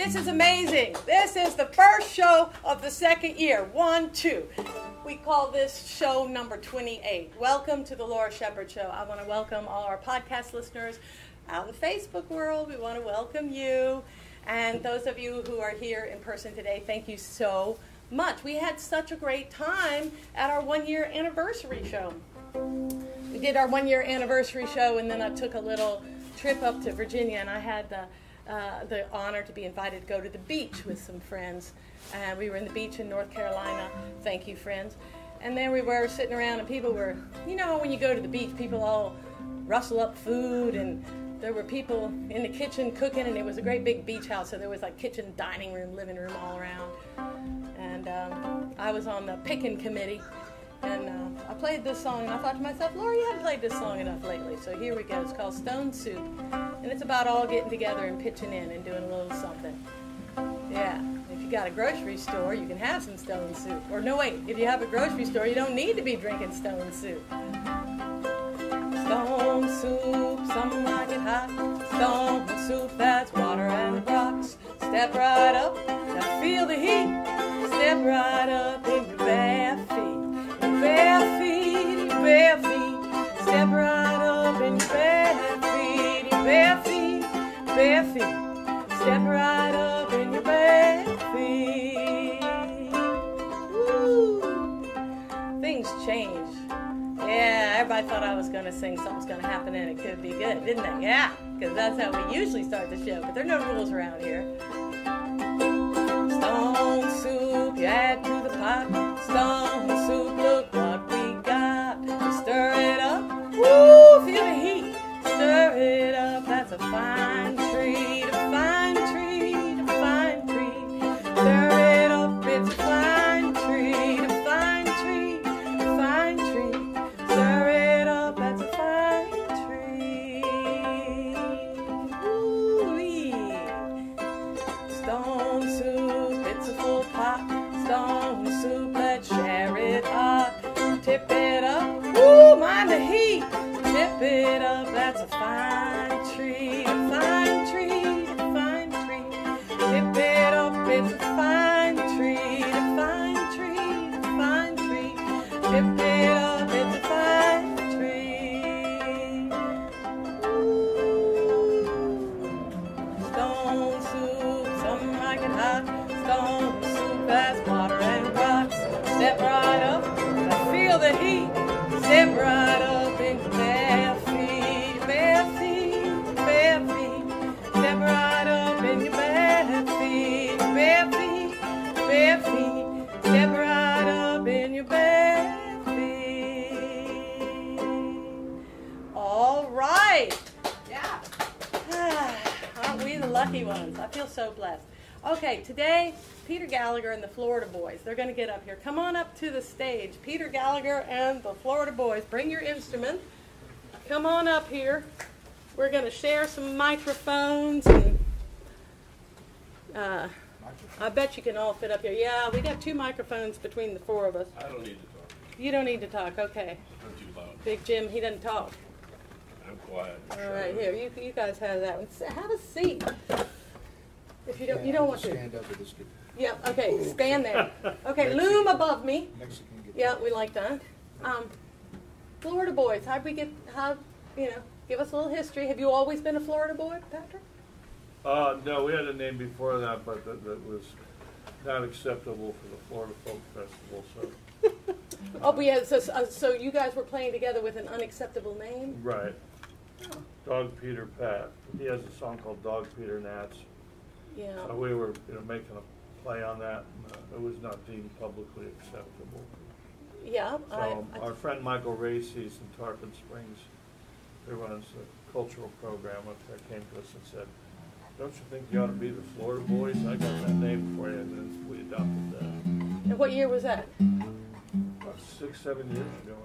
This is amazing. This is the first show of the second year. 1, 2. We call this show number 28. Welcome to the Laura Shepherd Show. I want to welcome all our podcast listeners out in the Facebook world. We want to welcome you. And those of you who are here in person today, thank you so much. We had such a great time at our 1-year anniversary show. We did our 1-year anniversary show, and then I took a little trip up to Virginia, and I had the honor to be invited to go to the beach with some friends. And we were in the beach in North Carolina. Thank you, friends. And then we were sitting around, and people were, you know, when you go to the beach, people all rustle up food, and there were people in the kitchen cooking, and it was a great big beach house, so there was like kitchen, dining room, living room all around. And I was on the picking committee, and I played this song, and I thought to myself, Laura, you haven't played this song enough lately, so here we go. It's called Stone Soup, and it's about all getting together and pitching in and doing a little something. Yeah, if you got a grocery store, you can have some stone soup. Or no, wait, if you have a grocery store, you don't need to be drinking stone soup. Stone soup, some like it hot. Stone soup, that's water and rocks. Step right up, now feel the heat. Step right up in your bare feet. Your bare feet, your bare feet. Step right up in your bare feet. Your bare feet, bare feet. Step right up in your bare feet. Woo! Things change. Yeah, everybody thought I was going to sing Something's Going to Happen and It Could Be Good, didn't they? Yeah, because that's how we usually start the show, but there are no rules around here. Stone soup, you add to the pot. Stone soup, look what we got. Stir it up, woo, feel the heat. Stir it up, that's a fine treat, a fine treat, a fine treat. Stir it up, it's a fine treat, a fine treat, a fine treat. Stir it up, that's a fine treat. Ooh-wee. Stone soup, it's a full pot. Stone soup, let's share it hot. Tip it up, woo, mind the heat. Tip it up, that's a fine treat, a fine treat, a fine treat. Tip it up, it's a fine treat, a fine treat, a fine treat. Tip it up, it's a fine treat. Ooh. Stone soup, some like it hot. Stone soup, that's water and rocks. Step right up, I feel the heat. Step right up in your bare feet, bare feet, bare feet. Step right up in your bare feet, bare feet, bare feet. Step right up in your bare feet. All right. Yeah. Aren't we the lucky ones? I feel so blessed. Okay, today, Peter Gallagher and the Florida Boys. They're going to get up here. Come on up to the stage. Peter Gallagher and the Florida Boys. Bring your instrument. Come on up here. We're going to share some microphones. And, I bet you can all fit up here. Yeah, we got 2 microphones between the 4 of us. I don't need to talk. You don't need to talk. Okay. I'm too loud. Big Jim, he doesn't talk. I'm quiet. All right, here. You guys have that one. Have a seat. If you don't want to stand up with this. Yeah. Okay. Stand there. Okay. Loom above me. Mexican guitar. Yeah, we like that. Florida Boys. Give us a little history. Have you always been a Florida boy, Patrick? No, we had a name before that, but that was not acceptable for the Florida Folk Festival. So. Oh, but yeah. So you guys were playing together with an unacceptable name. Right. Oh. Dog Peter Pat. He has a song called Dog Peter Nats. Yeah. So we were, making a play on that. And, it was not deemed publicly acceptable. Yeah. So our friend Michael Racy's in Tarpon Springs, who runs a cultural program up there, came to us and said, "Don't you think you ought to be the Florida Boys? I got that name for you," and then we adopted that. And what year was that? About 6-7 years ago.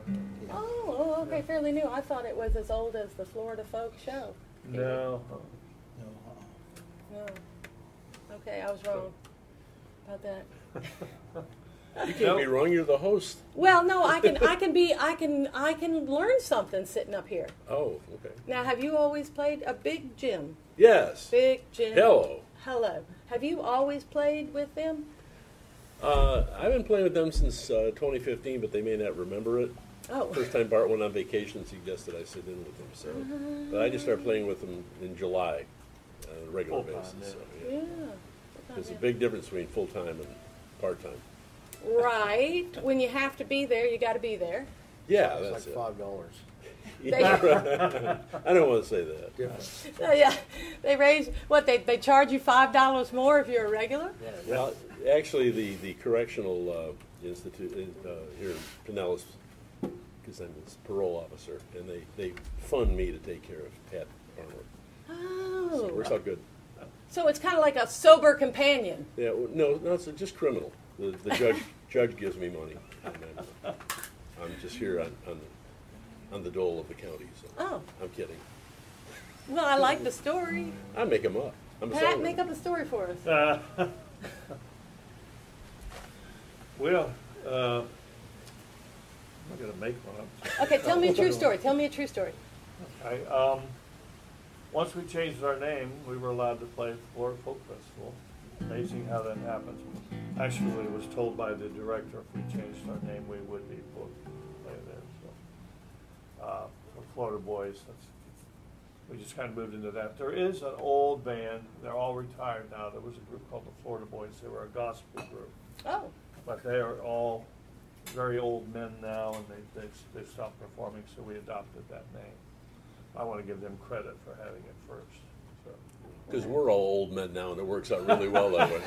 Oh, okay, fairly new. I thought it was as old as the Florida Folk Show. No. No. Okay, I was wrong about that. You can't be wrong. You're the host. Well, no, I can learn something sitting up here. Oh, okay. Now, have you always played a Big Jim? Yes. Big Jim. Hello. Hello. Have you always played with them? I've been playing with them since 2015, but they may not remember it. Oh. First time Bart went on vacation suggested I sit in with them. So, but I just started playing with them in July, on a regular Full-time, basis. yeah. So, Yeah. There's a big difference between full time and part time. Right. When you have to be there, you got to be there. Yeah, It's that's like it. $5. Yeah. I don't want to say that. Different. So, yeah, they raise what they charge you $5 more if you're a regular. Well, actually, the correctional institute here in Pinellas, because I'm his parole officer, and they fund me to take care of Pat Arnold. So it works Oh. out good. So it's kind of like a sober companion. Yeah, well, no, it's just criminal. The judge gives me money, and I'm just here on the dole of the county. So Oh. I'm kidding. Well, I like the story. I make them up. I'm a Pat, songwriter. make up a story for us. Well, I'm not going to make one up. Okay, tell me a true story. Tell me a true story. Okay, once we changed our name, we were allowed to play at the Florida Folk Festival. Amazing how that happens. Actually, it was told by the director if we changed our name, we would be booked to play there. So, for Florida Boys, we just kind of moved into that. There is an old band. They're all retired now. There was a group called the Florida Boys. They were a gospel group. Oh. But they are all very old men now, and they've stopped performing, so we adopted that name. I want to give them credit for having it first. So. Because we're all old men now, and it works out really well that way.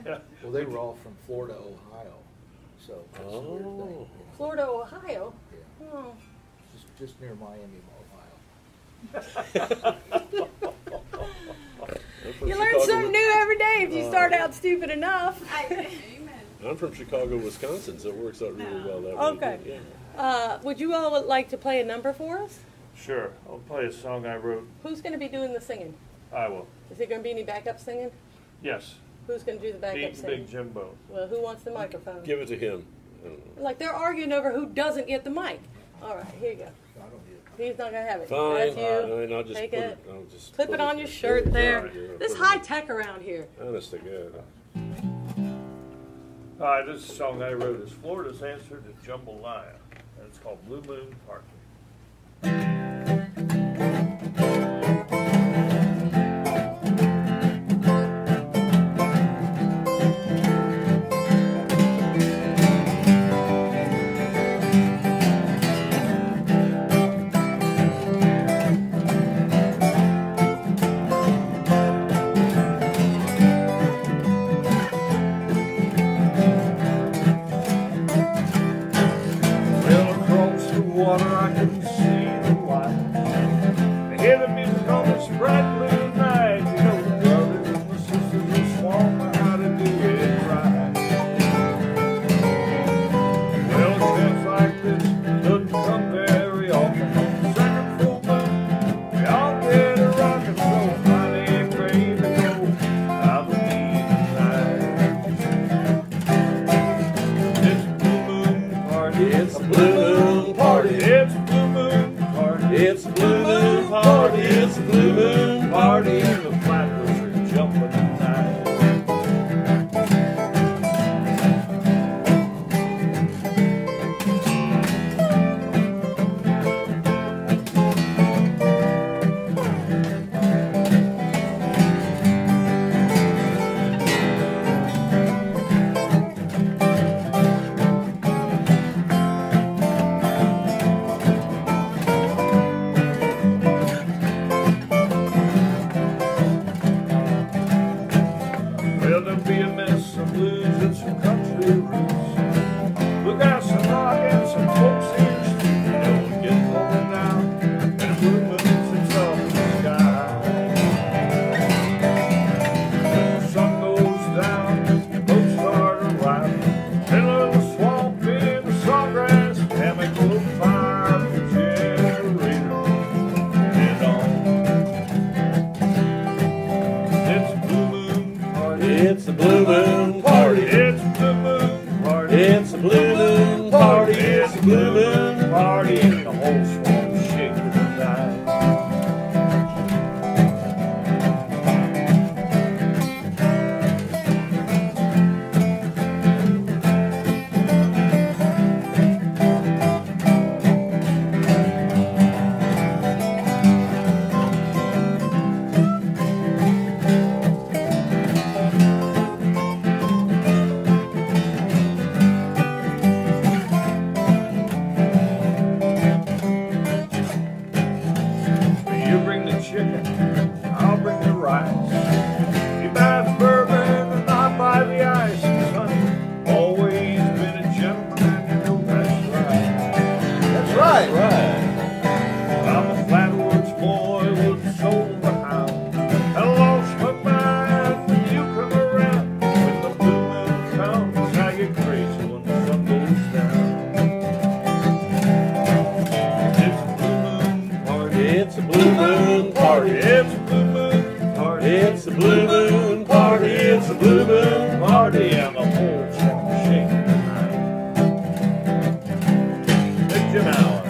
Yeah. Well, they were all from Florida, Ohio, so that's a weird thing. Oh. Florida, Ohio. Yeah. Oh. Just near Miami, I'm from You learn Chicago, something new every day if you start out stupid enough. I'm from Chicago, Wisconsin, so it works out really well that way. Okay. Yeah. Would you all like to play a number for us? Sure. I'll play a song I wrote. Who's going to be doing the singing? I will. Is there going to be any backup singing? Yes. Who's going to do the backup Beating singing? Big Jimbo. Well, who wants the microphone? Give it to him. I don't know. Like they're arguing over who doesn't get the mic. All right, here you go. I don't need it. He's not going to have it. Fine. That's you. Fine, I'll just Take put it. I'll just Clip put it on your shirt there. Yeah, This put it high tech around here. Honest to God. All right, this song I wrote is Florida's answer to jambalaya, and it's called Blue Moon Party. Well, across the water I can see the light. They hear the music on this bright blue night. You know the brothers and the sisters will swarm for how to do it right. Well, a chance like this doesn't come very often. On the second full moon, we all get a rockin', so mighty brave to go out with me tonight. It's a blue moon party. It's a blue moon party. It's a blue moon party. It's a blue moon party. It's a blue moon party. And the flappers are jumping tonight. Well, there'll be a mess of blues and some country roots. We've got some rock and some folk singers too. You know, we're getting rolling down, and the blue moon sits up in the sky. When the sun goes down, the boats start arriving. Middle of the swamp in the sawgrass, hammock will fire the generator. And on. It's a blue moon party. It's a blue moon party. It's a blue moon party. rice. You buy the bourbon and I buy the ice. 'Cause honey, always been a gentleman and you know that's right. That's right. Right. I'm a flatwoods boy with a soul of a hound. I lost my mind when you come around. When the blue moon comes, I get crazy when the sun goes down. It's a blue moon party. It's a blue moon party. It's a blue moon party. It's a blue moon party. It's a blue moon Party and the whole town shaking tonight. Big Jim Allen.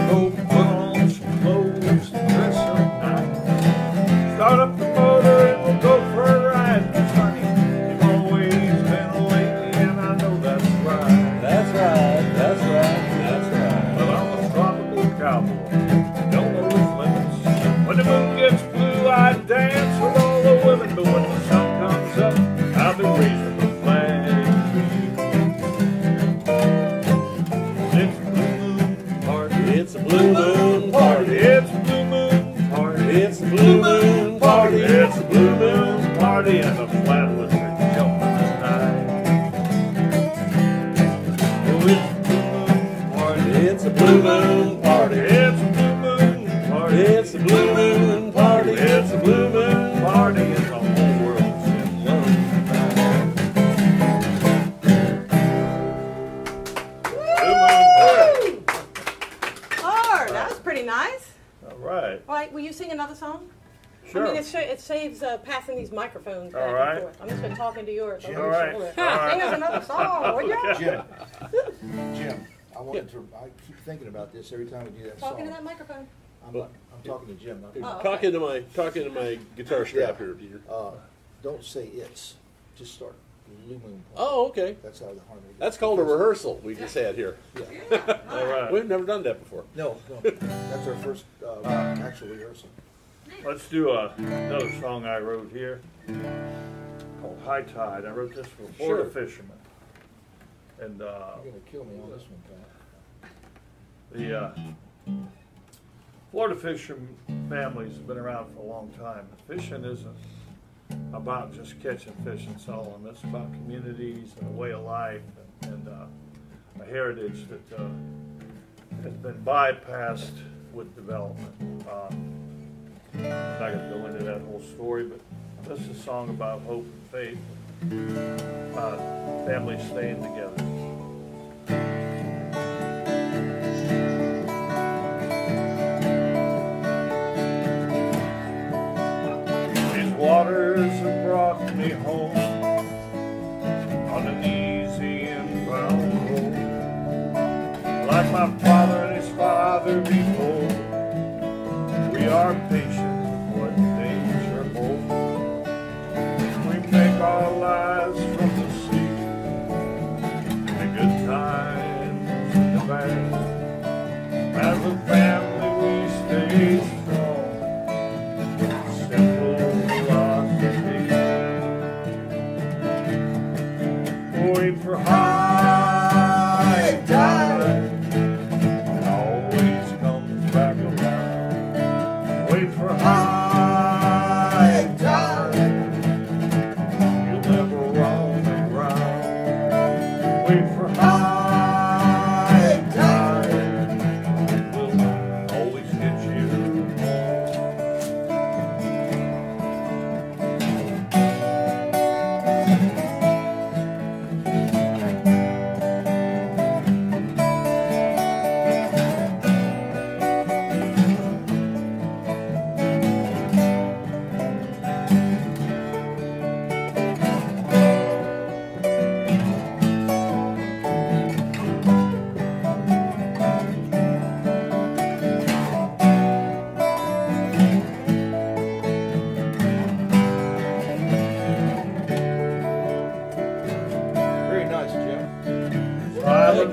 Go put on some clothes and dress up nice. Start up the motor and we'll go for a ride. 'Cause honey, you've always been lately and I know that's right. That's right. That's right. That's right. But I'm a tropical cowboy, don't know its limits. When the moon gets blue, I dance with all the women. But when the sun comes up, I'll be raising the flag for you. It's a blue moon party. It's a blue moon party. It's a blue moon party. It's a blue moon party. It's a blue moon party and the flatwoods are jumping tonight. Oh, it's a blue moon party. It's a blue moon party. It's a blue It's a blue moon moon party. party. It's a blue moon party and the whole world's in love tonight. Blue moon party. Lord, that was pretty nice. All right. All right, will you sing another song? Sure. I mean, it saves passing these microphones back All right. and forth. I'm just going to talk into yours. Jim. Over your All right. shoulder. All right. Sing us another song, would you? Jim, I wanted to, I keep thinking about this every time we do that song. Talking to that microphone. I'm talking to Jim, not Oh, okay. Talking to my guitar strap here, Peter. don't say it's, just start Blue Moon Party. Oh, okay. That's how the harmony goes. That's called a rehearsal we just had here. Yeah. All right. We've never done that before. No, that's our first actual rehearsal. Let's do another song I wrote here called High Tide. I wrote this for Florida fishermen. And You're gonna kill me on this one, Pat. the Florida fishing families have been around for a long time. Fishing isn't about just catching fish and selling them. It's about communities and a way of life and a heritage that has been bypassed with development. I'm not going to go into that whole story, but this is a song about hope and faith, about families staying together. These waters have brought me home on an easy and bound road, like my father and his father before. We are patient with what danger holds. We make our lives from the sea, the good times and the bad. As a family we stay strong, simple philosophy. Wait for high tide, it always comes back around. Wait for high tide, you'll never run aground. Wait for high tide, it will always get you home.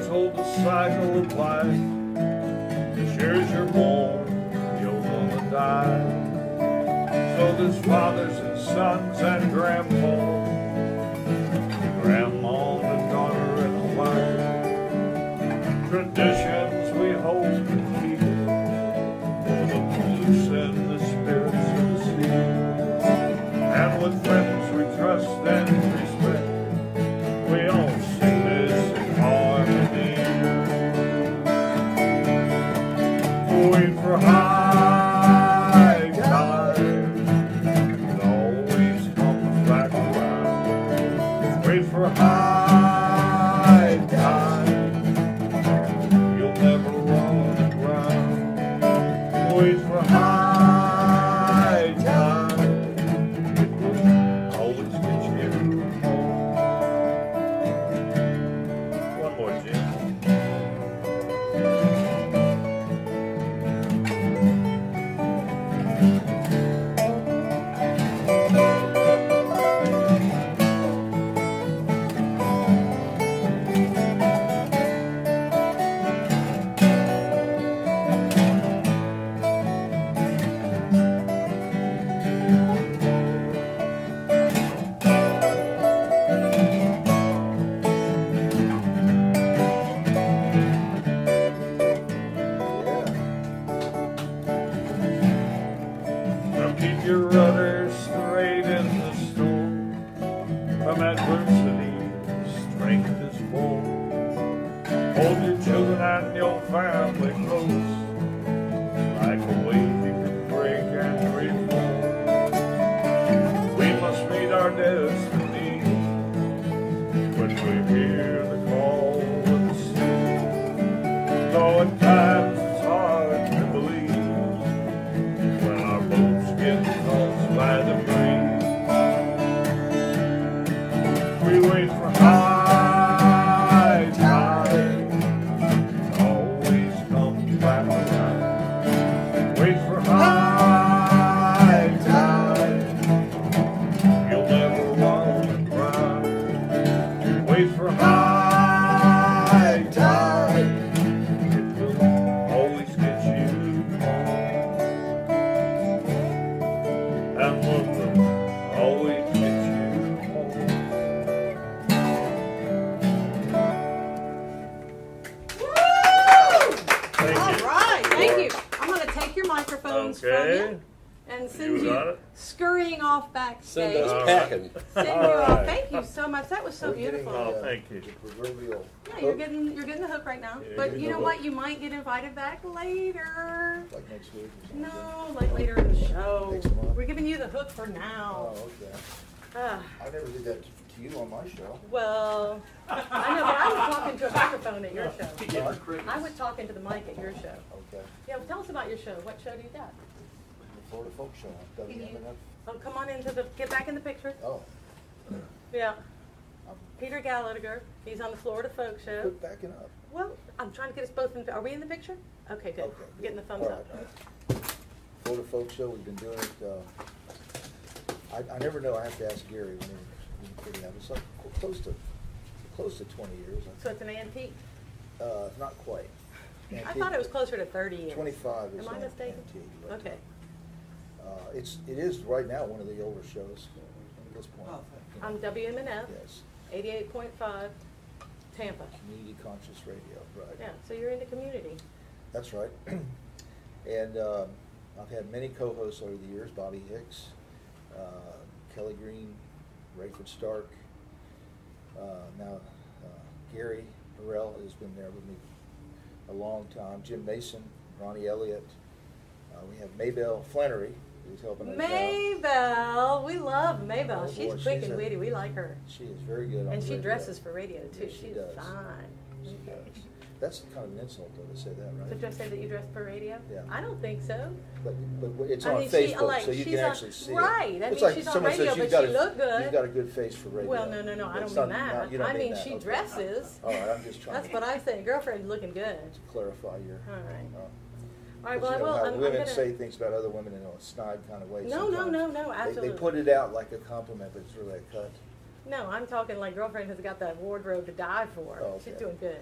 told the cycle of life. Sure as you're born, you're gonna die. So there's fathers and sons and grandpas, grandma and daughter and a wife. Traditions we hold and keep, the blues and the spirits of the sea. And with friends we trust and respect, we all sing this in harmony. Wait for high tide, it always comes back around. Wait for high tide, you'll never run aground. Wait for high tide, it will always get you home. One more, Jim. Now keep your rudder straight in the storm. From adversity, strength is born. Hold your children and your family close. Like a wave you can break and reform. We must meet our destiny when we hear the call of the sea. Though at times it's hard to believe, when our boats get tossed by the breeze, we wait for high tide, always comes back around. Wait for high tide, you'll never run aground. Wait for high tide, it will always get you home. And love will always get you home. Thank All you. right, thank you. I'm going to take your microphones from Okay. you and send You got you it? scurrying off Send backstage. us All packing. Send you All off. right. Thank you so much. That was so We're getting, beautiful. Oh, thank you. The proverbial Yeah, you're getting the hook right now. Yeah, But you're you getting know the what? hook. You might get invited back later. like next week or something. No, like later in the show. Next month? We're giving you the hook for now. Oh, okay. Ah, I never did that to you on my show. well, I know, but I was talking to a microphone at your show. Huh? I was talking to the mic at your show. Okay. Yeah, well, tell us about your show. What show do you got? The Florida Folk Show. WMNF. Oh, come on get back in the picture. Oh, Yeah. Peter Gallagher. He's on the Florida Folk Show. quit backing up. Well, I'm trying to get us both in. Are we in the picture? Okay, good. Okay. Getting the thumbs All up. right, all right. Florida Folk Show, we've been doing it, I never know, I have to ask Gary when we're putting out. It's like close to 20 years. So it's an antique. Not quite. I thought it was closer to 30 years. 25 is Am I mistaken? antique, but, Okay. it is right now one of the older shows at this point. I'm WMNF, Yes, 88.5, Tampa. community conscious radio, right. Yeah, so you're in the community. That's right. And I've had many co-hosts over the years, Bobby Hicks, Kelly Green, Rayford Stark. Now Gary Burrell has been there with me a long time. Jim Mason, Ronnie Elliott. We have Maybelle Flannery, who's helping us out. Maybelle, we love Maybelle. Oh, She's boy, quick she's and a- witty. We like her. She is very good on And the she radio. dresses for radio too. Yes, she She's does. fine. She does. That's kind of an insult, though, to say that, right? Did I say that you dress for radio? Yeah. I don't think so. But it's I on mean, she- Facebook, like, so you she's can on- actually see it. right. I It's mean, like she's on someone radio, says, but "You've got she a- look good." You've got a good face for radio. Well, no, I don't It's mean not- that. you don't I mean, that, she okay. dresses. All right, I'm just trying That's to what I say. Girlfriend's looking good. clarify your. All right. All but right, you well, I know will. how I'm women gonna... say things about other women in a snide kind of way. No, sometimes. no, absolutely. They put it out like a compliment, but it's really a cut. No, I'm talking like girlfriend has got that wardrobe to die for. Oh, She's okay. doing good.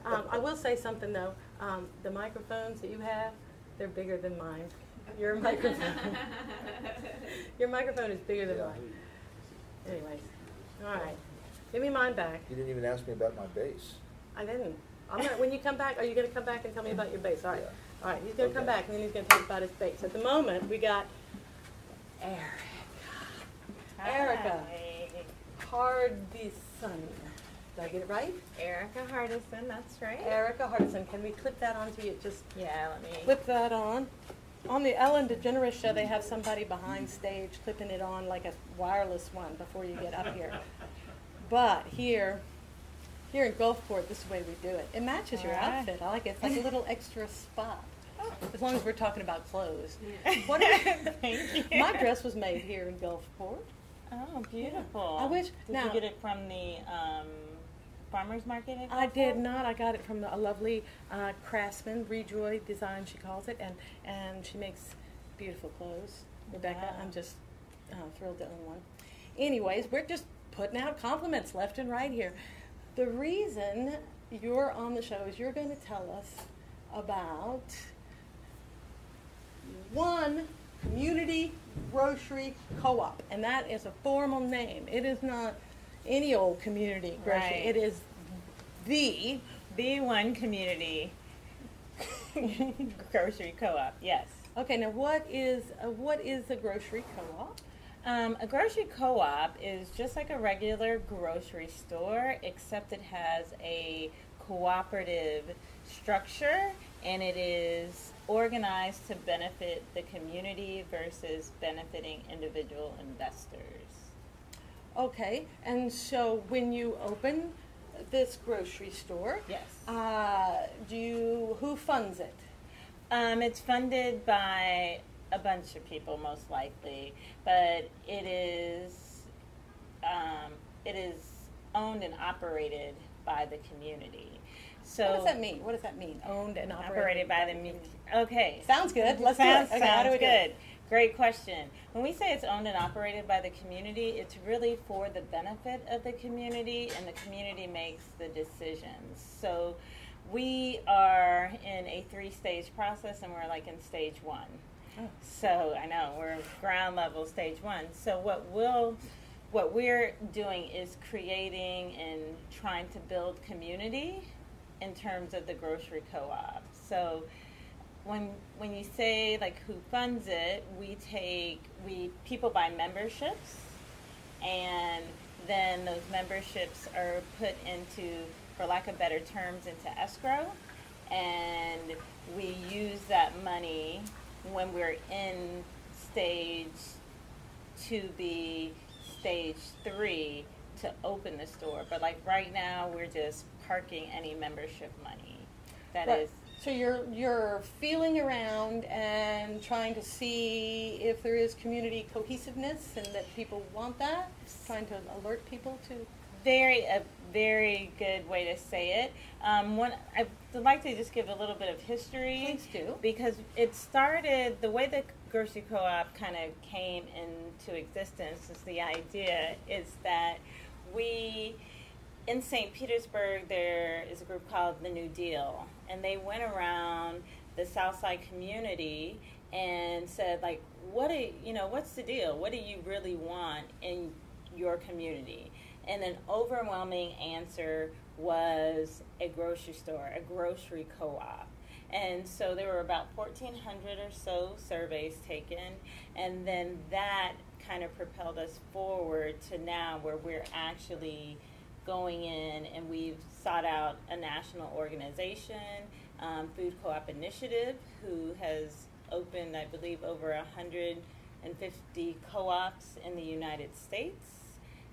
I will say something though. The microphones that you have, they're bigger than mine. Your microphone, your microphone is bigger than mine. Anyways, all right. Give me mine back. You didn't even ask me about my bass. I didn't. When you come back, are you going to come back and tell me about your bass? All right. Yeah. All right. He's going to come back and then he's going to talk about his bass. At the moment, we got Erica Hardison. Did I get it right? Erica Hardison, that's right. Erica Hardison. Can we clip that onto you? Just Let me clip that on. On the Ellen DeGeneres show, they have somebody behind stage clipping it on like a wireless one before you get up here. But here in Gulfport, this is the way we do it. It matches your outfit. I like it. It's like a little extra spot. As long as we're talking about clothes. What Thank you. My dress was made here in Gulfport. Oh, beautiful. I wish. Did you get it from the farmer's market? I did not. I got it from a lovely craftsman, Rejoy Design, she calls it, and she makes beautiful clothes. Rebecca, Wow. I'm just thrilled to own one. Anyways, we're just putting out compliments left and right here. The reason you're on the show is you're going to tell us about one community grocery co-op, and that is a formal name. It is not any old community grocery. Right. It is the one community grocery co-op. Yes. Okay. Now, what is a grocery co-op? A grocery co-op is just like a regular grocery store, except it has a cooperative structure, and it is organized to benefit the community versus benefiting individual investors. Okay. And so, when you open this grocery store, Yes. who funds it? It's funded by a bunch of people, most likely, but it is owned and operated by the community. So What does that mean? What does that mean? Owned and operated by the community. Okay. Sounds good. Let's do it. Okay, how do we do it? Good. Great question. When we say it's owned and operated by the community, it's really for the benefit of the community, and the community makes the decisions. So we are in a 3-stage process, and we're like in stage 1. Oh. So I know we're ground level stage 1. So what we're doing is creating and trying to build community in terms of the grocery co-op. So when you say like who funds it, people buy memberships, and then those memberships are put into, for lack of better terms, into escrow, and we use that money when we're in stage 2B, stage 3 to open the store. But like right now, we're just parking any membership money. That Right. is. So you're feeling around and trying to see if there is community cohesiveness and that people want that, trying to alert people to. A very good way to say it. I'd like to just give a little bit of history. Please do. Because it started, the way the grocery co-op kind of came into existence is the idea is that in St. Petersburg, there is a group called the New Deal, and they went around the Southside community and said, like, what's the deal? What do you really want in your community? And an overwhelming answer was a grocery store, a grocery co-op. And so there were about 1,400 or so surveys taken, and then that kind of propelled us forward to now where we're actually going in, and we've sought out a national organization, Food Co-op Initiative, who has opened, I believe, over 150 co-ops in the United States.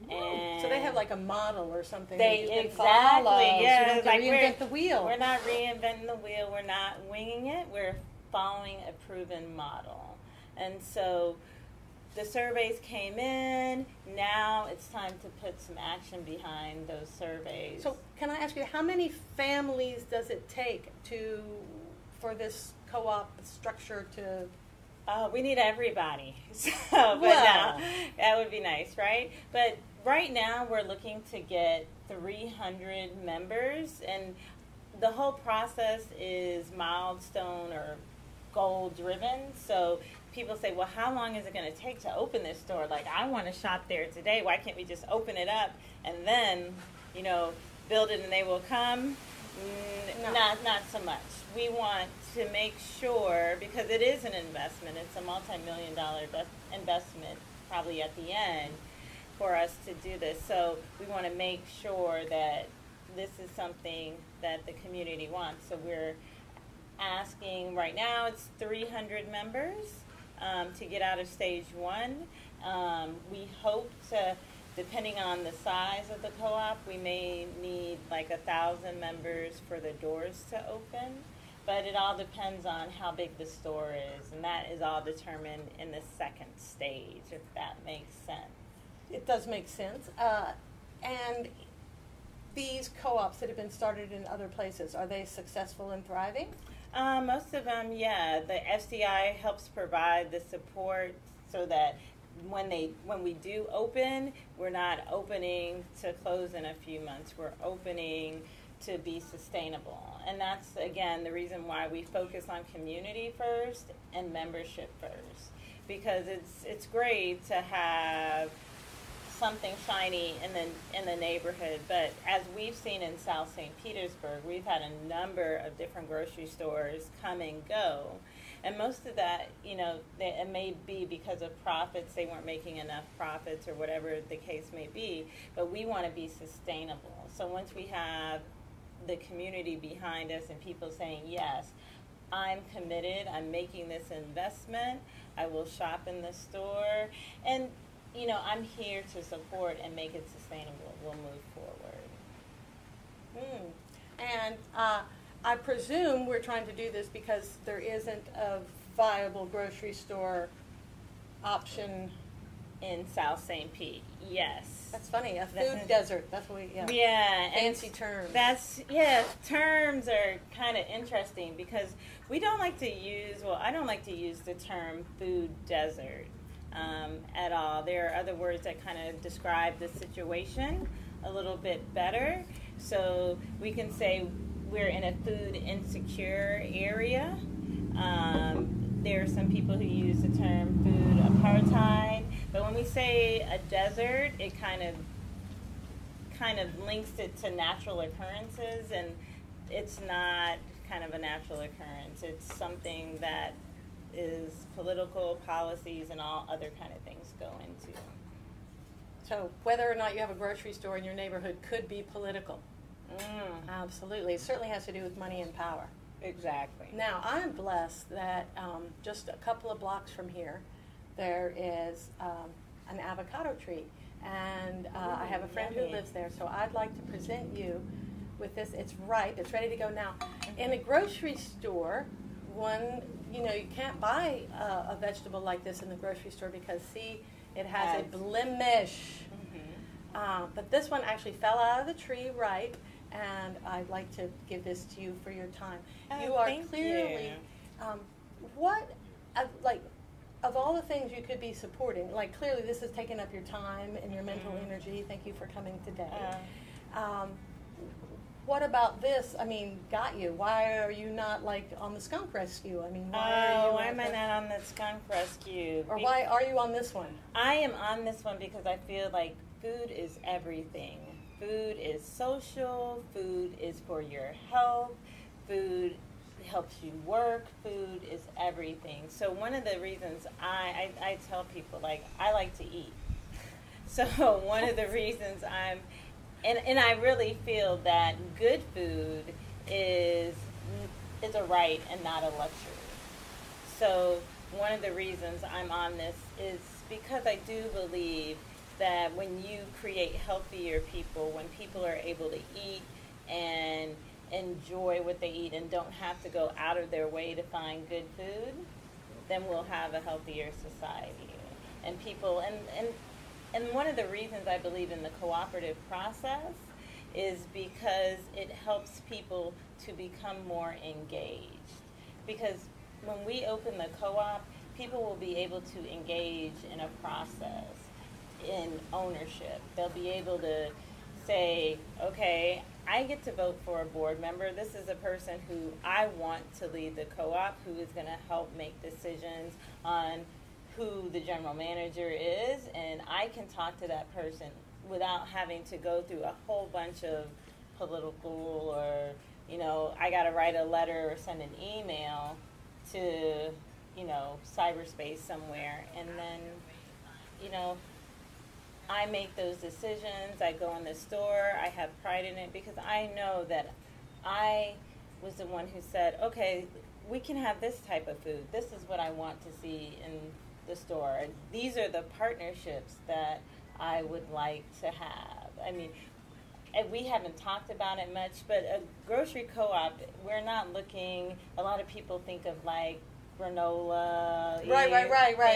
And So they have like a model or something. they that you can exactly, follow. yeah. So you don't have to like reinvent the wheel. We're not reinventing the wheel. We're not winging it. We're following a proven model. And so the surveys came in. Now it's time to put some action behind those surveys. So can I ask you, how many families does it take for this co-op structure to? We need everybody. So, but now, that would be nice, right? But right now we're looking to get 300 members, and the whole process is milestone or goal driven. So people say, well, how long is it going to take to open this store? Like, I want to shop there today. Why can't we just open it up and then, build it and they will come? No. Not so much. We want to make sure, because it is an investment, it's a multi-million-dollar investment probably at the end for us to do this. So we want to make sure that this is something that the community wants. So we're asking, right now it's 300 members to get out of stage 1. We hope to, depending on the size of the co-op, we may need like 1,000 members for the doors to open. But it all depends on how big the store is, and that is all determined in the second stage, if that makes sense. It does make sense. And these co-ops that have been started in other places, are they successful and thriving? Most of them, yeah. The FCI helps provide the support so that when we do open, we're not opening to close in a few months. We're opening to be sustainable. And that's, again, the reason why we focus on community first and membership first. Because it's great to have something shiny in the neighborhood, but as we've seen in South St. Petersburg, we've had a number of different grocery stores come and go, and most of that, it may be because of profits, they weren't making enough profits or whatever the case may be, but we want to be sustainable. So once we have the community behind us and people saying, yes, I'm committed, I'm making this investment, I will shop in the store, and I'm here to support and make it sustainable. We'll move forward. And I presume we're trying to do this because there isn't a viable grocery store option In South St. Pete, yes. That's funny, a food desert. That's what we, Yeah. Fancy terms. Terms are kind of interesting because we don't like to use, I don't like to use the term food desert. At all. There are other words that kind of describe the situation a little bit better. So we can say we're in a food insecure area. There are some people who use the term food apartheid. But when we say a desert, it kind of links it to natural occurrences, and it's not kind of a natural occurrence. It's something that is political policies and all other kind of things go into. So whether or not you have a grocery store in your neighborhood could be political. Absolutely. It certainly has to do with money and power. Exactly. Now, I'm blessed that just a couple of blocks from here, there is an avocado tree. And I have a friend who lives there, so I'd like to present you with this. It's ripe. It's ready to go now. In a grocery store, you can't buy a vegetable like this in the grocery store because, see, it has a blemish. But this one actually fell out of the tree ripe, and I'd like to give this to you for your time. You are clearly, of all the things you could be supporting, clearly this has taken up your time and your mental energy. Thank you for coming today. What about this? Got you. Why are you not on the skunk rescue? Why am I not on the skunk rescue? Or why are you on this one? I am on this one because I feel like food is everything. Food is social. Food is for your health. Food helps you work. Food is everything. So one of the reasons I tell people, I like to eat. So one of the reasons And I really feel that good food is a right and not a luxury. So one of the reasons I'm on this is because I do believe that when you create healthier people, when people are able to eat and enjoy what they eat and don't have to go out of their way to find good food, then we'll have a healthier society. And people, and one of the reasons I believe in the cooperative process is because it helps people to become more engaged. Because when we open the co-op, people will be able to engage in a process, in ownership. They'll be able to say, okay, I get to vote for a board member. This is a person who I want to lead the co-op, who is going to help make decisions on who the general manager is, and I can talk to that person without having to go through a whole bunch of political or, I got to write a letter or send an email to, cyberspace somewhere. And then, I make those decisions. I go in the store. I have pride in it because I know that I was the one who said, okay, we can have this type of food. This is what I want to see in the store. These are the partnerships that I would like to have. I mean, we haven't talked about it much, but a grocery co-op, we're not looking, a lot of people think of like granola. Right.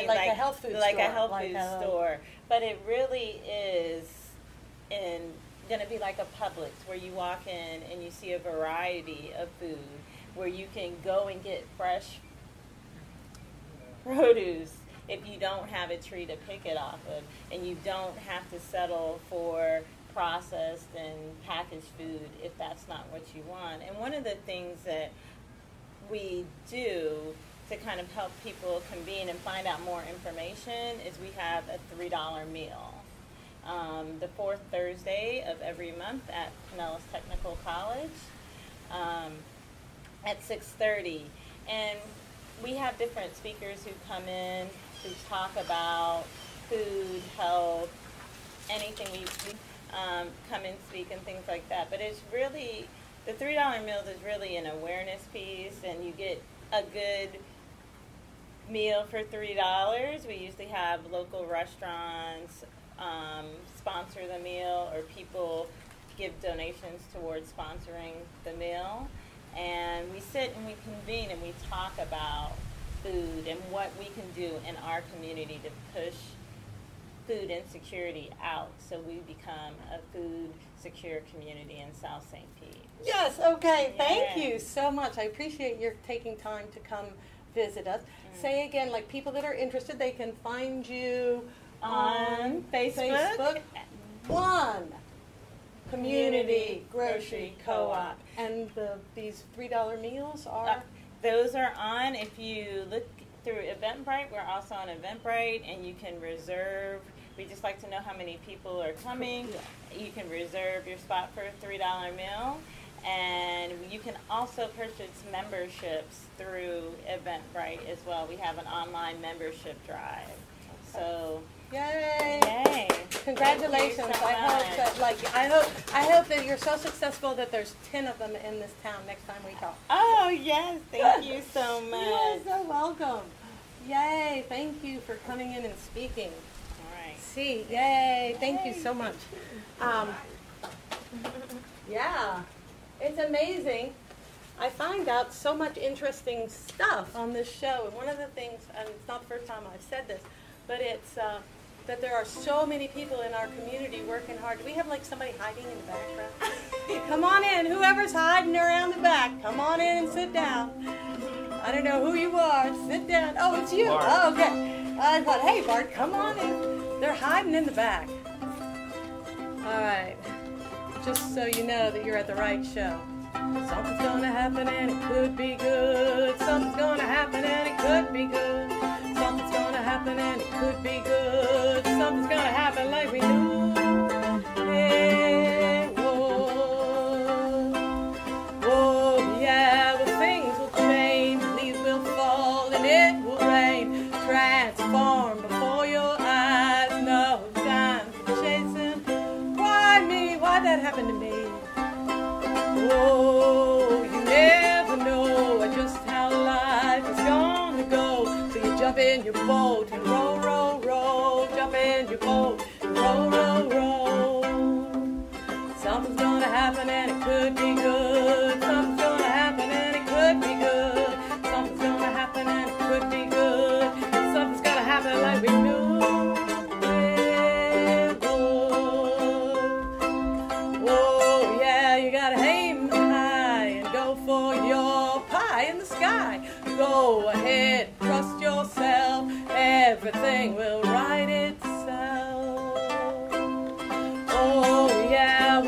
Like a health food store. Like a health food store. But it really is going to be like a Publix where you walk in and you see a variety of food, where you can go and get fresh produce if you don't have a tree to pick it off of, and you don't have to settle for processed and packaged food if that's not what you want. And one of the things that we do to kind of help people convene and find out more information is we have a $3 meal. The fourth Thursday of every month at Pinellas Technical College at 6:30. And we have different speakers who come in who talk about food, health, anything we come and speak and things like that. But it's really, the $3 meals is really an awareness piece, and you get a good meal for $3. We usually have local restaurants sponsor the meal, or people give donations towards sponsoring the meal. And we sit and we convene and we talk about food and what we can do in our community to push food insecurity out, so we become a food secure community in South St. Pete. Yes, okay, thank you so much. I appreciate your taking time to come visit us. Say again, like people that are interested, they can find you on Facebook. One Community Grocery Co-op. And these $3 meals are? Those are on, if you look through Eventbrite, we're also on Eventbrite, and you can reserve. We just like to know how many people are coming. Yeah. You can reserve your spot for a $3 meal. And you can also purchase memberships through Eventbrite as well. We have an online membership drive. So, yay! Congratulations! I hope that you're so successful that there's 10 of them in this town next time we talk. Oh yes, thank you so much. You're so welcome. Yay! Thank you for coming in and speaking. All right. See, yay! Thank you so much. Yeah. It's amazing. I find out so much interesting stuff on this show. And one of the things, and it's not the first time I've said this, but it's that there are so many people in our community working hard. Do we have like somebody hiding in the background? Come on in. Whoever's hiding around the back, come on in and sit down. I don't know who you are. Sit down. Oh, it's you. Bart. Oh, okay. I thought, hey, Bart, come on in. They're hiding in the back. All right. Just so you know that you're at the right show. Something's gonna happen and it could be good. Something's gonna happen and it could be good. Something's gonna happen and it could be good. Something's gonna happen like we knew. Hey, whoa, whoa, yeah, well things will change, leaves will fall and it will rain. Transform before your eyes, no time for chasing. Why me? Why'd that happen to me? Oh, you never know just how life is gonna go. So you jump in your boat and row, row, row. Jump in your boat and row, row, row. Something's gonna happen and it could be good. Something's gonna happen and it could be good. Something's gonna happen and it could be good. Something's gonna happen like we knew. Whoa, yeah, you gotta aim high and go for your pie in the sky. Go ahead, trust yourself, everything will right itself. Oh, yeah,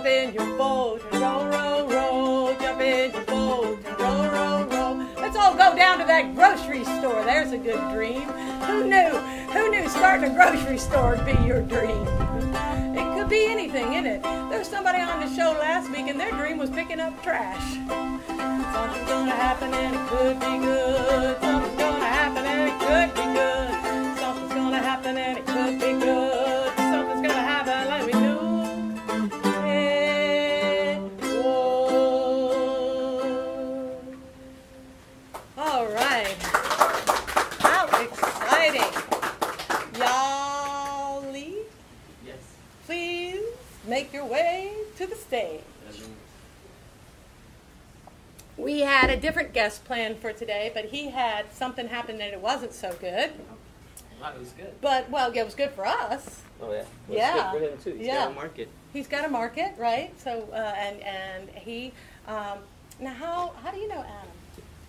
Jump in your boat and row, row, row. Jump in your boat and row, row, row. Let's all go down to that grocery store. There's a good dream. Who knew? Who knew starting a grocery store would be your dream? It could be anything, isn't it? There was somebody on the show last week and their dream was picking up trash. Something's gonna happen and it could be good. Something's gonna happen and it could be good. Something's gonna happen and it could be good. Something's gonna happen like we knew it would. All right. How exciting. Y'all, Yes. please make your way to the stage. We had a different guest planned for today, but he had something happen and it wasn't so good. Wow, it was good. But, well, it was good for us. Oh, yeah. Well, Yeah. It's good for him, too. He's Yeah. got a market. He's got a market, right? So, and he, now how do you know Adam?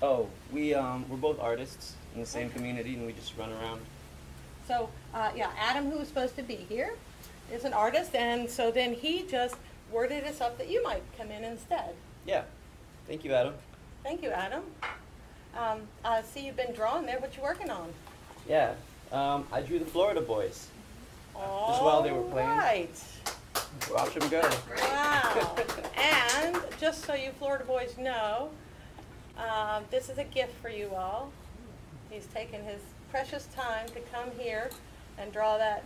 Oh, we're both artists in the same community, and we just run around. So, yeah, Adam, who was supposed to be here, is an artist, and so then he just worded us up that you might come in instead. Yeah. Thank you, Adam. Thank you, Adam. I see you've been drawing there. What you working on? Yeah. I drew the Florida Boys. All while they were playing. Right. Watch them go. Wow. And just so you Florida boys know, this is a gift for you all. He's taken his precious time to come here and draw that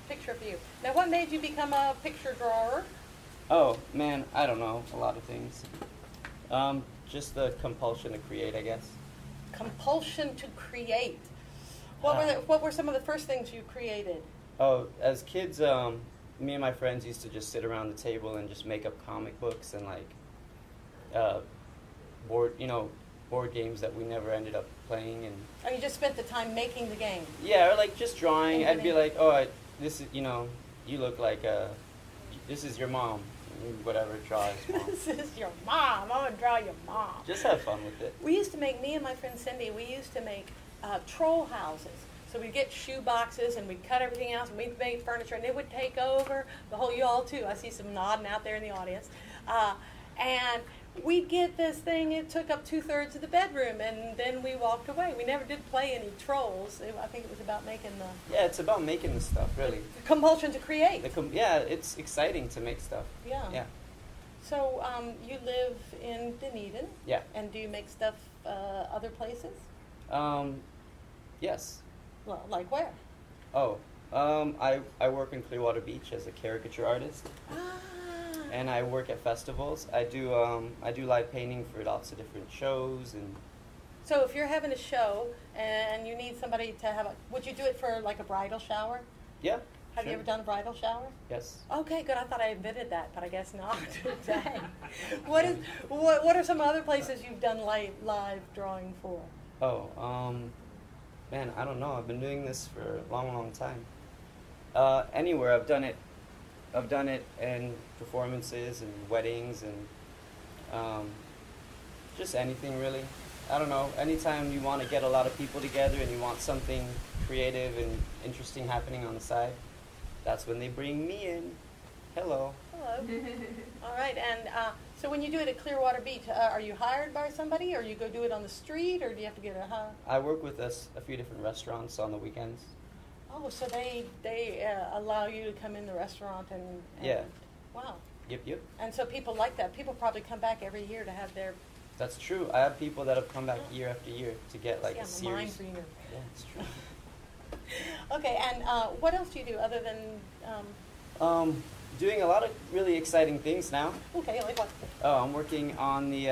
picture for you. Now, what made you become a picture drawer? Oh, man, I don't know. A lot of things. Just the compulsion to create, I guess. Compulsion to create. What were some of the first things you created? Oh, as kids, me and my friends used to just sit around the table and just make up comic books and like board games that we never ended up playing. And Oh, you just spent the time making the game. yeah, or like just drawing. And I'd be like, oh, this is you look like this is your mom. Whatever, draw his mom. This is your mom. I'm gonna draw your mom. Just have fun with it. We used to make, me and my friend Cindy, we used to make troll houses. So we'd get shoe boxes and we'd cut everything else and we'd make furniture and it would take over the whole, you all too. I see some nodding out there in the audience. And we'd get this thing, it took up 2/3 of the bedroom and then we walked away. We never did play any trolls. I think it was about making the Yeah, it's about making the stuff, really. compulsion to create. Yeah, it's exciting to make stuff. Yeah. Yeah. So you live in Dunedin? Yeah. And do you make stuff other places? Yes. Well, like where? Oh, I work in Clearwater Beach as a caricature artist, and I work at festivals. I do live painting for lots of different shows and. So if you're having a show and you need somebody to have would you do it for like a bridal shower? Yeah. Have you sure. ever done a bridal shower? Yes. Okay, good. I thought I invented that, but I guess not. Dang. What are some other places you've done live drawing for? Oh, man, I don't know. I've been doing this for a long, long time. Anywhere I've done it in performances and weddings and just anything really. I don't know. Anytime you want to get a lot of people together and you want something creative and interesting happening on the side, that's when they bring me in. Hello. Hello. All right, and so when you do it at Clearwater Beach, are you hired by somebody, or you go do it on the street, or do you have to get a? I work with a few different restaurants on the weekends. Oh, so they allow you to come in the restaurant and Yeah. Wow. Yep. And so people like that. People probably come back every year to have their. That's true. I have people that have come back year after year to get like Yeah, a I'm a mind series. reader. Yeah, it's true. Okay, and what else do you do other than? Doing a lot of really exciting things now. Okay, like what? Oh, I'm working on the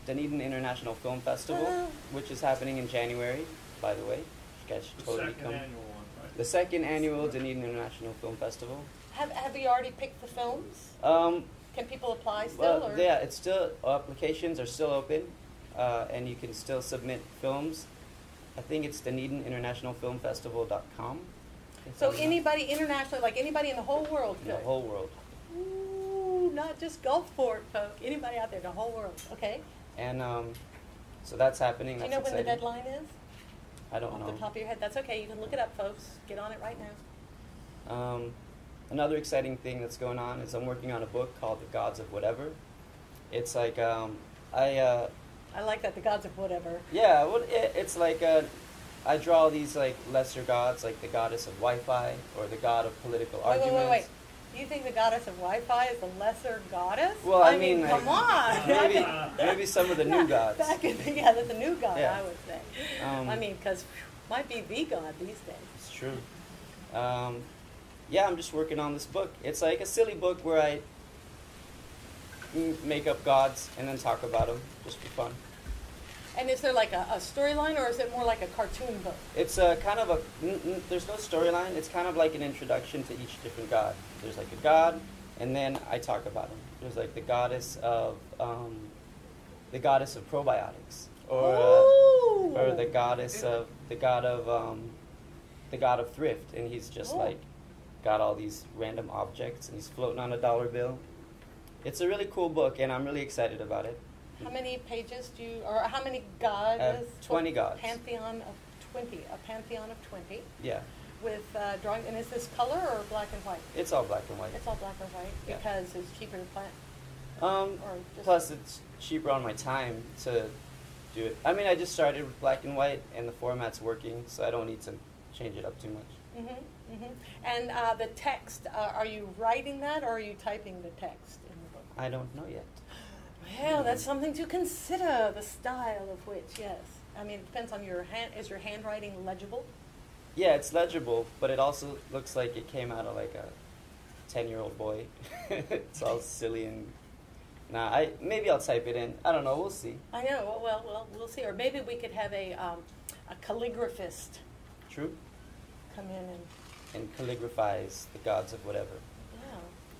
Dunedin International Film Festival, which is happening in January, by the way. You guys should totally come. Annual one, right? The second annual Dunedin International Film Festival. Have you already picked the films? Can people apply still? Well, or? yeah, it's still, applications are still open, and you can still submit films. I think it's DunedinInternationalFilmFestival.com. So anybody internationally, like anybody in the whole world In could? the whole world. Ooh, not just Gulfport folk. Anybody out there, the whole world. Okay. And so that's happening. Do you That's know when the exciting. deadline is? I don't Off know. the top of your head. That's okay. You can look it up, folks. Get on it right now. another exciting thing that's going on is I'm working on a book called The Gods of Whatever. It's like I like that, the gods of whatever. yeah, well, it's like I draw these like lesser gods, like the goddess of Wi-Fi or the god of political arguments. Wait. Do you think the goddess of Wi-Fi is a lesser goddess? Well, I mean, come on. maybe some of the new gods. That's a new god, Yeah. I would say. Because might be the god these days. It's true. Yeah, I'm just working on this book. It's like a silly book where I make up gods and then talk about them just for fun. And is there like a storyline, or is it more like a cartoon book? It's kind of there's no storyline. It's kind of like an introduction to each different god. There's like a god, and then I talk about them. There's like the goddess of probiotics, or the goddess of the god of thrift, and he's just like got all these random objects, and he's floating on a dollar bill. It's a really cool book, and I'm really excited about it. How many pages or how many gods? 20 gods. A pantheon of 20. Yeah. With drawing, and is this color or black and white? It's all black and white. It's all black and white Yeah. because it's cheaper to print. Plus, it's cheaper on my time to do it. I mean, I just started with black and white, and the format's working, so I don't need to change it up too much. And the text, are you writing that, or are you typing the text in the book? I don't know yet. Well, that's something to consider, the style of which, yes. I mean, it depends on your hand. Is your handwriting legible? Yeah, it's legible, but it also looks like it came out of like a 10-year-old boy. It's all silly and... maybe I'll type it in. I don't know. We'll see. I know. Well, we'll see. Or maybe we could have a calligraphist. True. Come in and calligraphize the gods of whatever.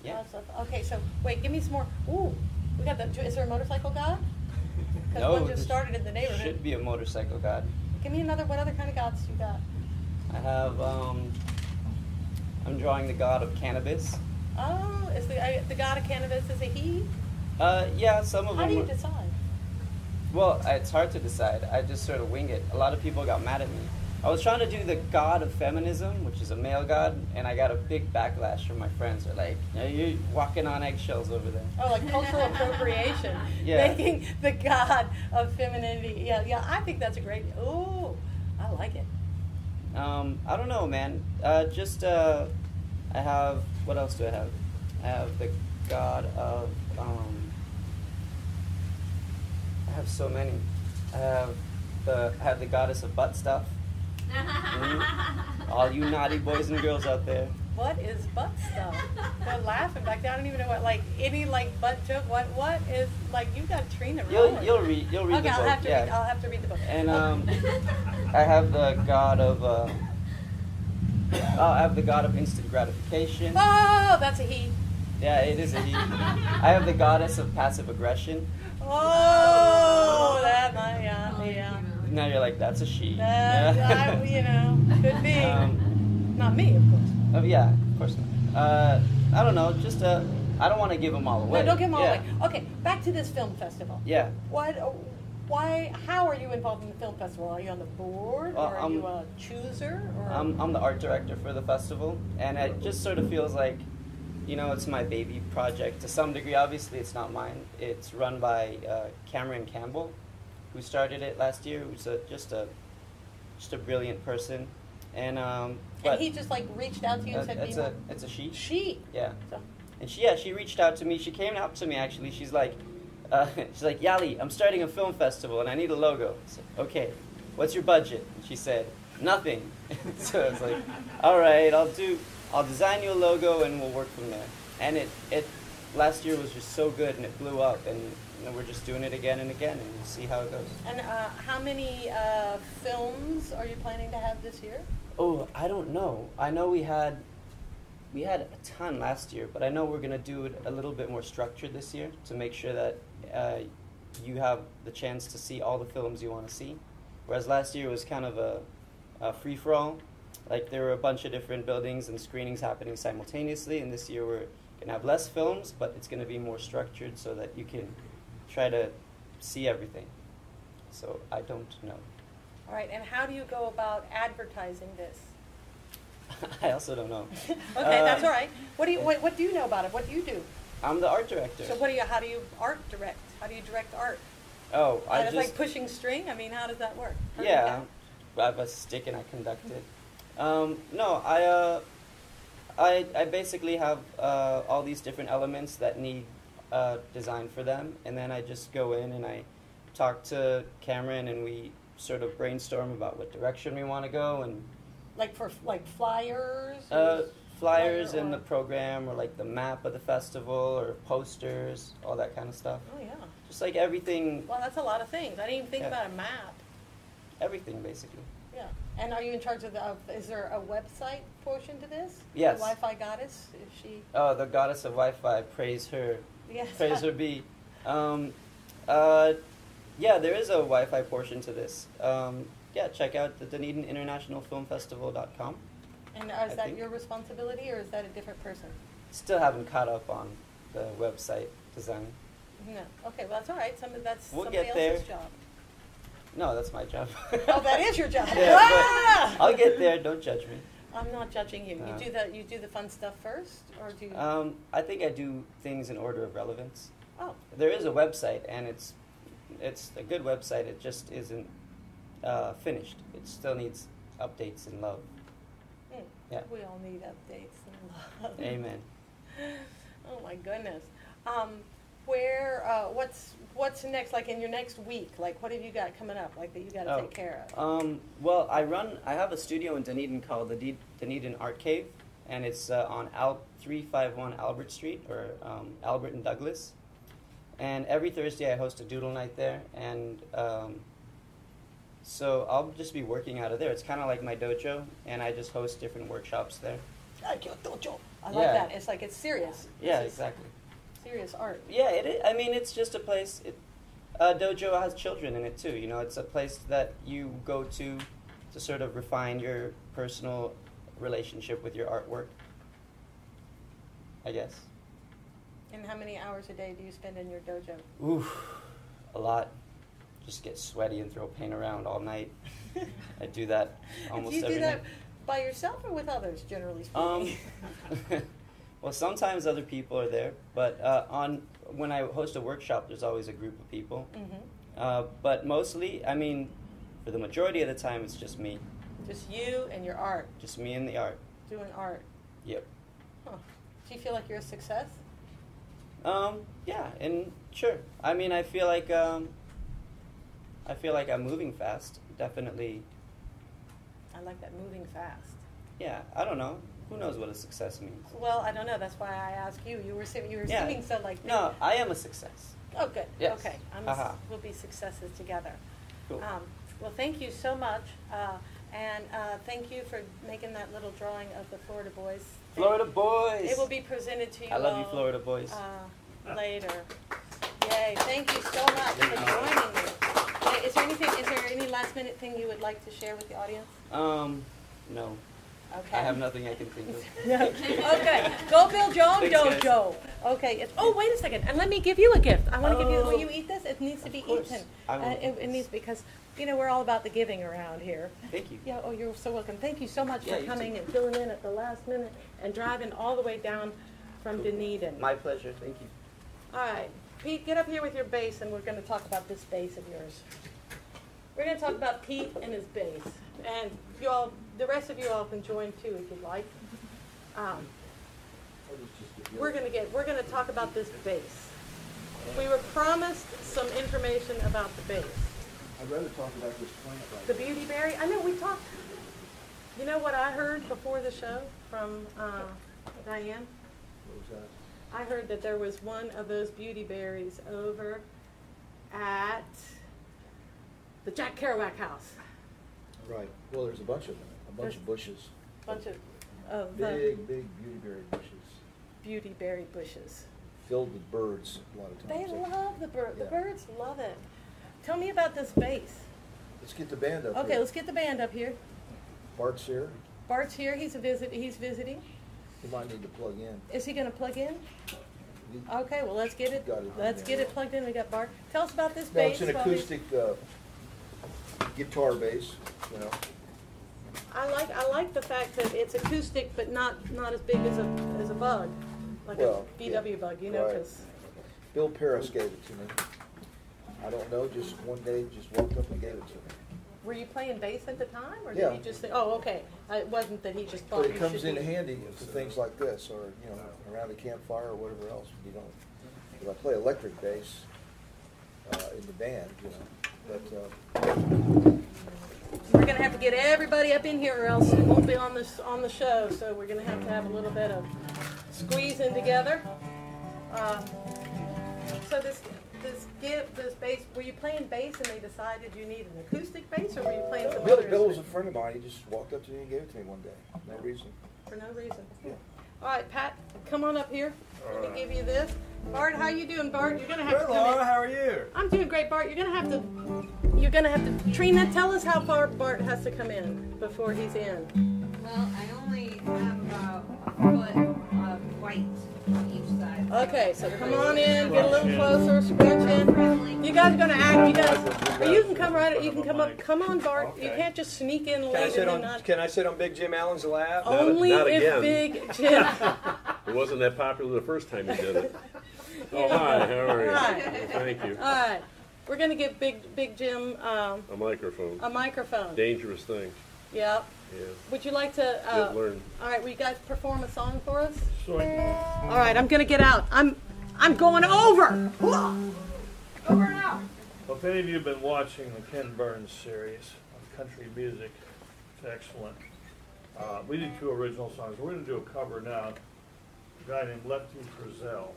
Yeah. Yeah. Okay, so wait, give me some more. Ooh, we got is there a motorcycle god? Because No, one just there started in the neighborhood. Should be a motorcycle god. Give me what other kind of gods you got? I have, I'm drawing the god of cannabis. Oh, is the god of cannabis, is a he? Yeah, some of How them. do you decide? Well, it's hard to decide. I just sort of wing it. A lot of people got mad at me. I was trying to do the god of feminism, which is a male god, and I got a big backlash from my friends. They're like, you're walking on eggshells over there. Oh, like cultural appropriation. Yeah. Making the god of femininity. Yeah, I think that's a great, I like it. I don't know, man. I have, what else do I have? I have the god of, I have so many. I have the goddess of butt stuff. All you naughty boys and girls out there. What is butt stuff? They're laughing back there. I don't even know what, like, any, like, butt joke. What is, like, you got Trina rolling. You'll read the book. I'll have to read the book. And I have the god of I have the god of instant gratification. Oh, that's a he. Yeah, it is a he. I have the goddess of passive aggression. Oh, that might, yeah. Now you're like, that's a she. That, could be. Not me, of course. Yeah, of course not. I don't know, just I don't want to give them all away. No, don't give them all away. Okay, back to this film festival. Yeah. How are you involved in the film festival? Are you on the board, or are you a chooser? Or? I'm the art director for the festival, and it just sort of feels like, it's my baby project to some degree. Obviously, it's not mine. It's run by Cameron Campbell, who started it last year. Who's just a brilliant person, and he just like reached out to you and said, "It's a she." She. Yeah. So. And she reached out to me. She came out to me actually. She's like, Yali, I'm starting a film festival and I need a logo. I said, okay, what's your budget? And she said, nothing. So I was like, all right, I'll design you a logo and we'll work from there. And it last year was just so good and it blew up, and we're just doing it again and again, and we'll see how it goes. And how many films are you planning to have this year? Oh, I don't know. I know we had a ton last year, but I know we're going to do it a little bit more structured this year to make sure that you have the chance to see all the films you want to see. Whereas last year was kind of a free-for-all. Like, there were a bunch of different buildings and screenings happening simultaneously, and this year we're going to have less films, but it's going to be more structured so that you can try to see everything. So I don't know. All right, and how do you go about advertising this? I also don't know. Okay, that's all right. What do you know about it? What do you do? I'm the art director. So how do you art direct? How do you direct art? Oh, I It's just like pushing string? I mean, how does that work? How do you yeah. count? I have a stick and I conduct it. No, I basically have all these different elements that need design for them, and then I just go in and I talk to Cameron and we sort of brainstorm about what direction we want to go and Like for flyers? flyers Flyer in or- the program or like the map of the festival or posters, all that kind of stuff. Oh, yeah. Just like everything, Well, that's a lot of things. I didn't even think Yeah. about a map. everything basically. Yeah. And are you in charge of is there a website portion to this? Yes. The Wi-Fi goddess? Is she? Oh, the goddess of Wi-Fi, praise her. Yes. Praise her be. Yeah, there is a Wi-Fi portion to this. Yeah, check out the Dunedin International Film Festival.com. And is I that think- your responsibility, or is that a different person? Still haven't caught up on the website design. No. Okay, well, that's all right. That's We'll somebody get else's there. job. No, that's my job. Oh, that is your job. Yeah, Ah! but I'll get there. Don't judge me. I'm not judging you. No. You do the fun stuff first, or do you? I think I do things in order of relevance. Oh, There is a website, and it's a good website. It just isn't finished. It still needs updates and love. Yeah. we all need updates and love. Amen. Oh my goodness. What's next? Like in your next week, like what have you got coming up? Like that you got to take care of. Well, I have a studio in Dunedin called the Dunedin Art Cave, and it's on 351 Albert Street, or Albert and Douglas. And every Thursday I host a doodle night there, and so I'll just be working out of there. It's kind of like my dojo, and I just host different workshops there. Like your dojo. I Yeah. like that. It's like it's serious. Yeah, This is exactly. Serious art. Yeah, it is. I mean, it's just a place. Dojo has children in it too. You know, it's a place that you go to sort of refine your personal relationship with your artwork, I guess. And how many hours a day do you spend in your dojo? Oof, a lot. Just get sweaty and throw paint around all night. I do that almost do you every do that night. by yourself or with others, generally speaking? Well, sometimes other people are there, but when I host a workshop, there's always a group of people. Mm-hmm. But mostly, I mean, for the majority of the time, it's just me. Just you and your art, Just me and the art. doing art. Yep. Huh. Do you feel like you're a success? Yeah, and sure. I mean, I feel like I'm moving fast. Definitely. I like that, moving fast. Yeah. I don't know. Who knows what a success means? Well, I don't know. That's why I asked you. You were Yeah. seeming so like. No, I am a success. Oh, good. Yes. Okay. Haha. We'll be successes together. Cool. Well, thank you so much, and thank you for making that little drawing of the Florida Boys. Florida boys. It will be presented to you. I love you, all, Florida boys. Later. Yay! Thank you so much for joining me. Hey, is there any last minute thing you would like to share with the audience? No. Okay. I have nothing I can think of. Okay. Go build your own Thanks, guys. dojo. Okay. Oh, wait a second. And let me give you a gift. I want to give you. Will Oh. you eat this? It needs to be Of course. eaten. I will. It needs because we're all about the giving around here. Thank you. Yeah. Oh, you're so welcome. Thank you so much Yeah, for you coming too. and filling in at the last minute and driving all the way down from Dunedin. My pleasure. Thank you. All right, Pete, get up here with your bass, and we're going to talk about this bass of yours. We're going to talk about Pete and his bass, and the rest of you all can join too if you'd like. We're going to talk about this bass. We were promised some information about the bass. I'd rather talk about this plant right The beautyberry. I know we talked. You know what I heard before the show from Diane? What was that? I heard that there was one of those beautyberries over at the Jack Kerouac house. Right. Well, there's a bunch of them. A bunch There's of bushes. Bunch of Big beautyberry bushes. beautyberry bushes. Filled with birds a lot of They times. love the bird. The Yeah. birds love it. Tell me about this bass. Let's get the band up Okay, here. let's get the band up here. Bart's here. Bart's here. He's visiting. He might need to plug in. Is he going to plug in? He- Okay, well let's get it. Got it. Let's get it plugged in. We got Bart. Tell us about this No, bass. it's an while we- acoustic guitar bass, I like the fact that it's acoustic, but not as big as a bug, like Well, a VW bug, you know. right. 'Cause Bill Paris gave it to me. I don't know, just one day, just walked up and gave it to me. were you playing bass at the time, or Yeah. did you just say, "Oh, okay"? It wasn't that he just thought But it you comes should in be. handy for things like this, or, you know, around a campfire or whatever else. You don't, if I play electric bass in the band, you know, but We're gonna have to get everybody up in here, or else it won't be on the show. So we're gonna have a little bit of squeezing together. So this bass. Were you playing bass and they decided you needed an acoustic bass, or were you playing some other Bill was a instrument? friend of mine. He just walked up to me and gave it to me one day. No reason. For no reason. Yeah. All right, Pat, come on up here. Let me give you this. Bart, how you doing, Bart? You're gonna have to Good, come Laura. in. How are you? I'm doing great, Bart. You're gonna have to. Trina, tell us how far Bart has to come in before he's in. Well, I only have about a foot of white on each side. Okay, so come on in, get a little closer, scrunch in. You guys are gonna act. You guys, or you can come right. You can come up. Come on, Bart. You can't just sneak in late and not. Can I sit on Big Jim Allen's lap? Only Not if again. Big Jim. It wasn't that popular the first time you did it. Oh, hi, how are you? Hi. Thank you. All right, we're gonna give Big Jim A microphone. a microphone. Dangerous thing. Yep. Yeah. Would you like to? You'll learn. All right, will you guys perform a song for us? So I- All right, I'm gonna get out. I'm going over. Over and out. Well, if any of you have been watching the Ken Burns series of country music, it's excellent. We did 2 original songs. We're going to do a cover now. A guy named Lefty Frizzell.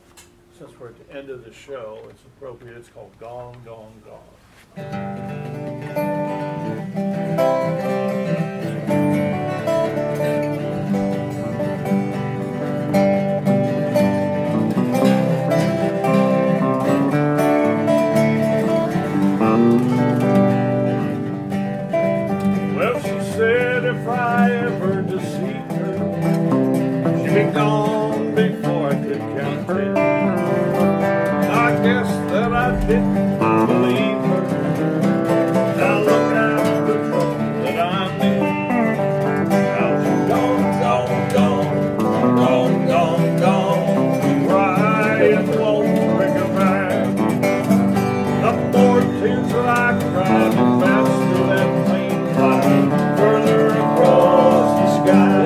Since we're at the end of the show, it's appropriate. It's called Gone, Gone, Gone. Well, she said if I ever deceived her, she'd be gone before I could count 10. I guess that I didn't believe her. Now look out the trouble that I'm in. Now she's gone, gone, gone, gone, gone, gone. Crying won't bring her back. The more tears that I cried, the faster that plane flies further across the sky.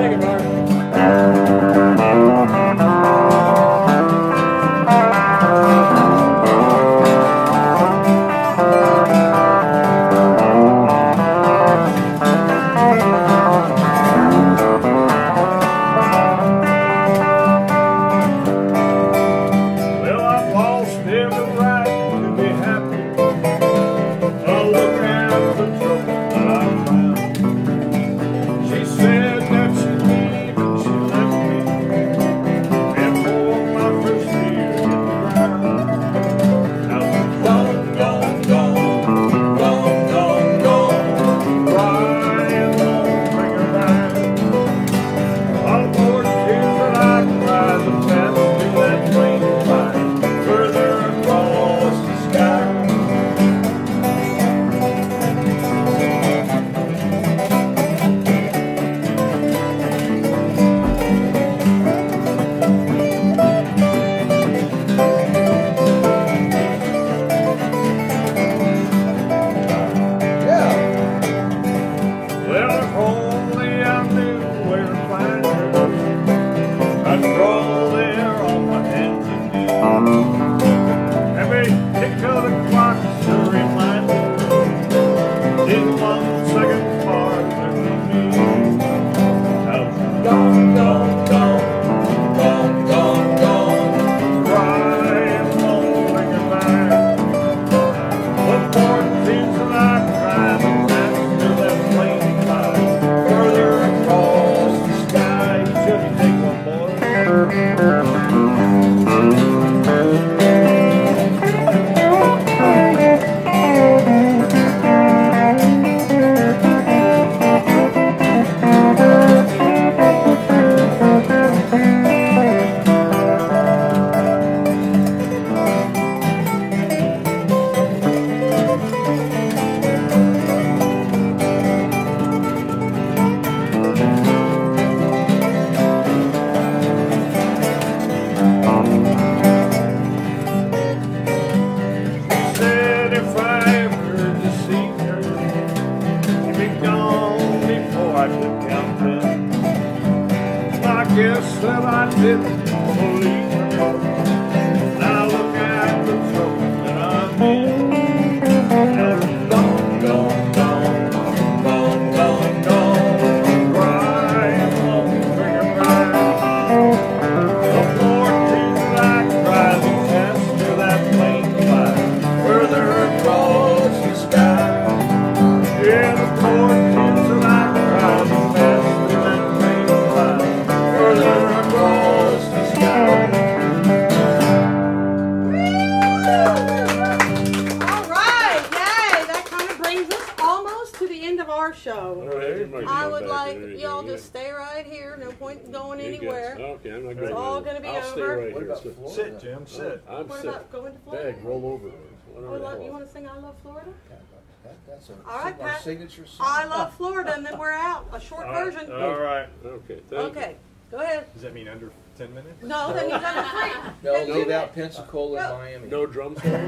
guess that I didn't believe her. Now look at the trouble that I'm in. Now gone, gone, gone, gone, gone, gone. Right on, bring her back. The Lord treats like rising test to that plane fire, further across the sky. Yeah, the Lord treats like rising test to that plane fire, further across the sky. All right, yay! That kind of brings us almost to the end of our show. All right, you might I go would back like there. y'all Yeah. to stay right here. No point in going You anywhere. guys. Okay, I'm not It's going all gonna be I'll stay over. right What here. about So- Florida? Sit, Jim, sit. I'm What sick. about going to Florida? Bag, roll over. Oh, you want to sing I Love Florida? That's a All right, my Pat. signature song. I Love Florida, and then we're out. A short version. All right. Okay, thank Okay, go ahead. Does that mean under 10 minutes? No, then you've done it free. No, Then you- leave out Pensacola No. and Miami. you. No drum solo?